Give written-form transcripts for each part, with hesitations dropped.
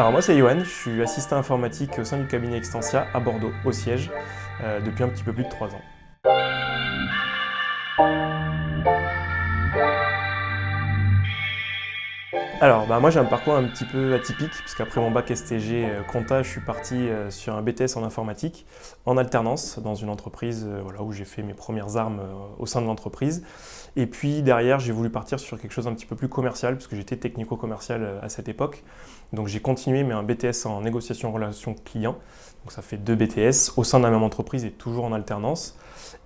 Alors moi c'est Johan, je suis assistant informatique au sein du cabinet Extensia à Bordeaux, au siège, depuis un petit peu plus de 3 ans. Alors moi j'ai un parcours un petit peu atypique, puisqu'après mon bac STG compta, je suis parti sur un BTS en informatique, en alternance, dans une entreprise où j'ai fait mes premières armes au sein de l'entreprise. Et puis derrière j'ai voulu partir sur quelque chose un petit peu plus commercial, puisque j'étais technico-commercial à cette époque. Donc j'ai continué mais un BTS en négociation relation client, donc ça fait 2 BTS au sein de la même entreprise et toujours en alternance.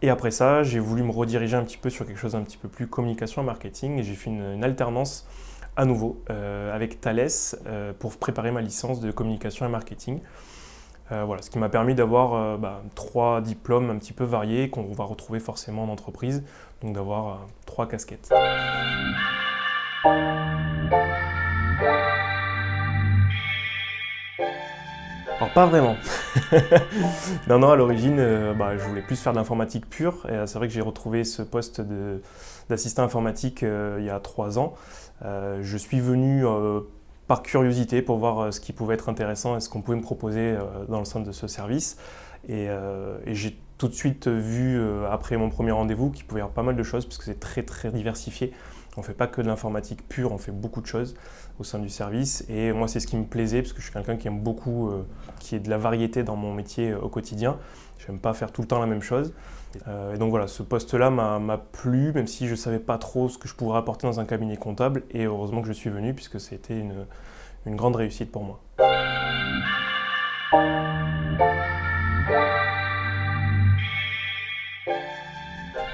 Et après ça j'ai voulu me rediriger un petit peu sur quelque chose un petit peu plus communication et marketing, et j'ai fait une alternance à nouveau avec Thales pour préparer ma licence de communication et marketing. Ce qui m'a permis d'avoir 3 diplômes un petit peu variés qu'on va retrouver forcément en entreprise, donc d'avoir 3 casquettes. Alors pas vraiment. Non, à l'origine, je voulais plus faire de l'informatique pure. Et c'est vrai que j'ai retrouvé ce poste d'assistant informatique il y a 3 ans. Je suis venu par curiosité pour voir ce qui pouvait être intéressant et ce qu'on pouvait me proposer dans le sein de ce service. Et j'ai tout de suite vu, après mon premier rendez-vous, qu'il pouvait y avoir pas mal de choses, puisque c'est très très diversifié. On ne fait pas que de l'informatique pure, on fait beaucoup de choses au sein du service. Et moi, c'est ce qui me plaisait, parce que je suis quelqu'un qui aime beaucoup qu'il y ait de la variété dans mon métier au quotidien. Je n'aime pas faire tout le temps la même chose. Et donc voilà, ce poste-là m'a plu, même si je ne savais pas trop ce que je pourrais apporter dans un cabinet comptable. Et heureusement que je suis venu, puisque c'était une grande réussite pour moi.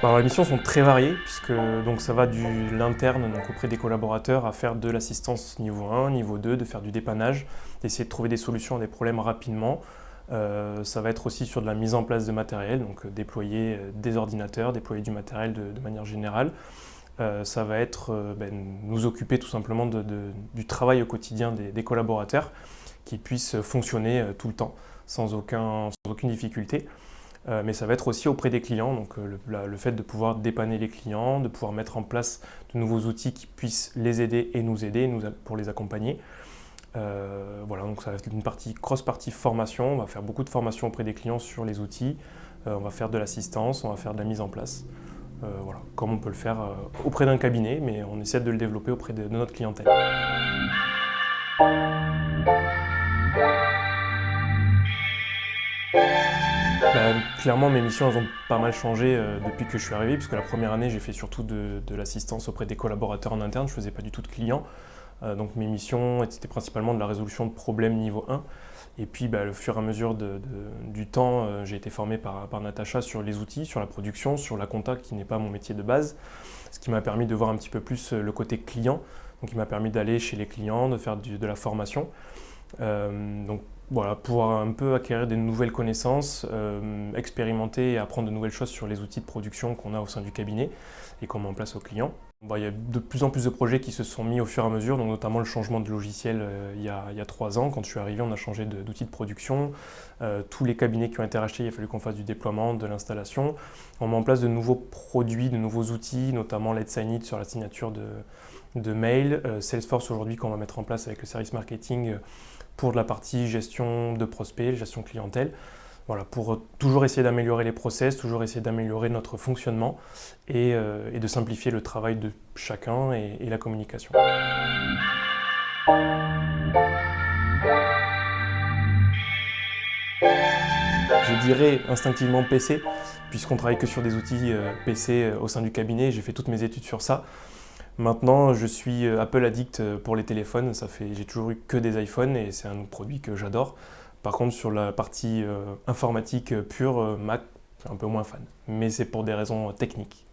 Alors, les missions sont très variées, puisque donc, ça va de l'interne, donc auprès des collaborateurs, à faire de l'assistance niveau 1, niveau 2, de faire du dépannage, d'essayer de trouver des solutions à des problèmes rapidement. Ça va être aussi sur de la mise en place de matériel, donc déployer des ordinateurs, déployer du matériel de manière générale. Ça va être nous occuper tout simplement du travail au quotidien des collaborateurs, qui puissent fonctionner tout le temps, sans aucune difficulté. Mais ça va être aussi auprès des clients, donc le fait de pouvoir dépanner les clients, de pouvoir mettre en place de nouveaux outils qui puissent les aider et nous aider pour les accompagner. Donc ça va être une grosse partie formation. On va faire beaucoup de formation auprès des clients sur les outils. On va faire de l'assistance, on va faire de la mise en place. Comme on peut le faire auprès d'un cabinet, mais on essaie de le développer auprès de notre clientèle. Clairement, mes missions elles ont pas mal changé depuis que je suis arrivé, puisque la première année, j'ai fait surtout de l'assistance auprès des collaborateurs en interne, je ne faisais pas du tout de clients. Donc mes missions étaient principalement de la résolution de problèmes niveau 1. Et puis au fur et à mesure du temps, j'ai été formé par Natacha sur les outils, sur la production, sur la compta, qui n'est pas mon métier de base, ce qui m'a permis de voir un petit peu plus le côté client. Donc il m'a permis d'aller chez les clients, de faire de la formation. Pour un peu acquérir des nouvelles connaissances, expérimenter et apprendre de nouvelles choses sur les outils de production qu'on a au sein du cabinet et qu'on met en place aux clients. Il y a de plus en plus de projets qui se sont mis au fur et à mesure, donc notamment le changement de logiciel il y a 3 ans. Quand je suis arrivé, on a changé d'outil de production. Tous les cabinets qui ont été rachetés, il a fallu qu'on fasse du déploiement, de l'installation. On met en place de nouveaux produits, de nouveaux outils, notamment Let's Sign It sur la signature de mail, Salesforce aujourd'hui qu'on va mettre en place avec le service marketing pour de la partie gestion de prospects, gestion clientèle. Pour toujours essayer d'améliorer les process, toujours essayer d'améliorer notre fonctionnement et de simplifier le travail de chacun et la communication. Je dirais instinctivement PC, puisqu'on travaille que sur des outils PC au sein du cabinet. J'ai fait toutes mes études sur ça. Maintenant, je suis Apple addict pour les téléphones. J'ai toujours eu que des iPhones et c'est un produit que j'adore. Par contre, sur la partie informatique pure, Mac, je suis un peu moins fan. Mais c'est pour des raisons techniques.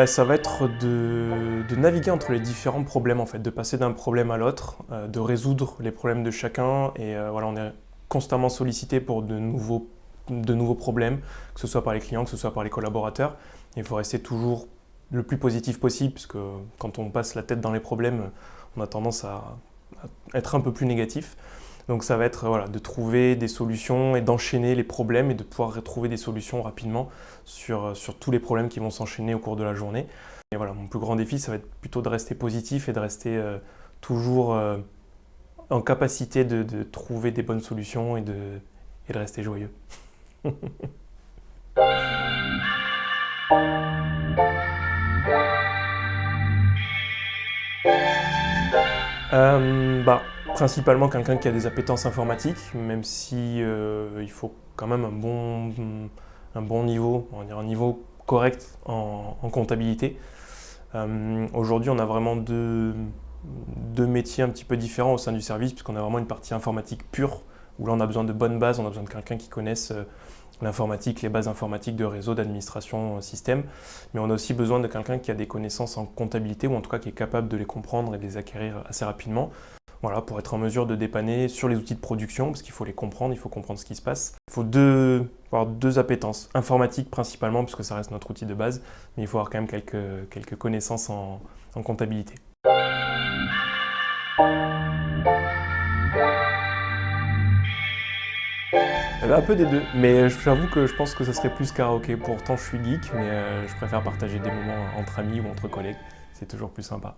Ça va être de naviguer entre les différents problèmes, en fait, de passer d'un problème à l'autre, de résoudre les problèmes de chacun. Et on est constamment sollicité pour de nouveaux problèmes, que ce soit par les clients, que ce soit par les collaborateurs. Il faut rester toujours le plus positif possible, puisque quand on passe la tête dans les problèmes, on a tendance à être un peu plus négatif. Donc ça va être voilà, de trouver des solutions et d'enchaîner les problèmes et de pouvoir retrouver des solutions rapidement sur tous les problèmes qui vont s'enchaîner au cours de la journée. Et voilà, mon plus grand défi, ça va être plutôt de rester positif et de rester toujours en capacité de trouver des bonnes solutions et de rester joyeux. Principalement quelqu'un qui a des appétences informatiques, même si il faut quand même un bon niveau, on va dire un niveau correct en comptabilité. Aujourd'hui, on a vraiment deux métiers un petit peu différents au sein du service, puisqu'on a vraiment une partie informatique pure, où là on a besoin de bonnes bases, on a besoin de quelqu'un qui connaisse l'informatique, les bases informatiques de réseau, d'administration, système, mais on a aussi besoin de quelqu'un qui a des connaissances en comptabilité, ou en tout cas qui est capable de les comprendre et de les acquérir assez rapidement. Voilà, pour être en mesure de dépanner sur les outils de production, parce qu'il faut les comprendre, il faut comprendre ce qui se passe. Il faut avoir deux appétences, informatique principalement, puisque ça reste notre outil de base, mais il faut avoir quand même quelques connaissances en comptabilité. Un peu des deux, mais j'avoue que je pense que ça serait plus karaoké. Pourtant, je suis geek, mais je préfère partager des moments entre amis ou entre collègues. C'est toujours plus sympa.